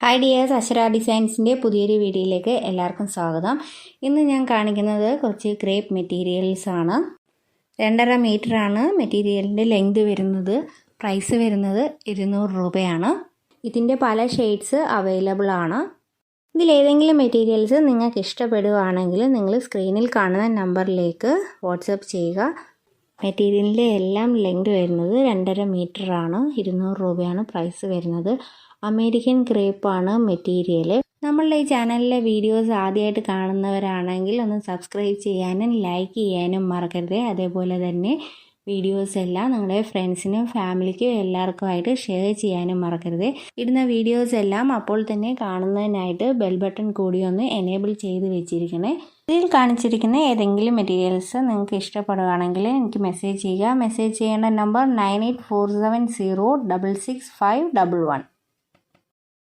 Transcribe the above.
Hi dears, അക്ഷര ഡിസൈൻസിൻ്റെ പുതിയൊരു വീഡിയോയിലേക്ക് എല്ലാവർക്കും സ്വാഗതം. ഇന്ന് ഞാൻ കാണിക്കുന്നത് കുറച്ച് ക്രേപ്പ് മെറ്റീരിയൽസ് ആണ്. 2.5 മീറ്ററാണ് മെറ്റീരിയലിൻ്റെ ലെങ്ത് വരുന്നത്. പ്രൈസ് വരുന്നത് 200 രൂപയാണ്. ഇതിൻ്റെ പല ഷെയ്ഡ്സ് അവൈലബിൾ ആണ്. ഇതിലേതെങ്കിലും മെറ്റീരിയൽസ് നിങ്ങൾക്ക് ഇഷ്ടപ്പെടുകയാണെങ്കിൽ നിങ്ങൾ സ്ക്രീനിൽ കാണുന്ന നമ്പറിലേക്ക് വാട്സപ്പ് ചെയ്യുക. മെറ്റീരിയലിൻ്റെ എല്ലാം ലെങ്ത് വരുന്നത് 2.5 മീറ്ററാണ്. 200 രൂപയാണ് പ്രൈസ് വരുന്നത്. അമേരിക്കൻ ക്രേപ്പാണ് മെറ്റീരിയൽ. നമ്മളുടെ ഈ ചാനലിലെ വീഡിയോസ് ആദ്യമായിട്ട് കാണുന്നവരാണെങ്കിൽ ഒന്ന് സബ്സ്ക്രൈബ് ചെയ്യാനും ലൈക്ക് ചെയ്യാനും മറക്കരുത്. അതേപോലെ തന്നെ വീഡിയോസ് എല്ലാം നിങ്ങളുടെ ഫ്രണ്ട്സിനും ഫാമിലിക്കും എല്ലാവർക്കുമായിട്ട് ഷെയർ ചെയ്യാനും മറക്കരുത്. ഇടുന്ന വീഡിയോസ് എല്ലാം അപ്പോൾ തന്നെ കാണുന്നതിനായിട്ട് ബെൽ ബട്ടൺ കൂടി ഒന്ന് എനേബിൾ ചെയ്ത് വെച്ചിരിക്കണേ. ഇതിൽ കാണിച്ചിരിക്കുന്ന ഏതെങ്കിലും മെറ്റീരിയൽസ് നിങ്ങൾക്ക് ഇഷ്ടപ്പെടുകയാണെങ്കിൽ എനിക്ക് മെസ്സേജ് ചെയ്യുക. മെസ്സേജ് ചെയ്യേണ്ട നമ്പർ 9847066511.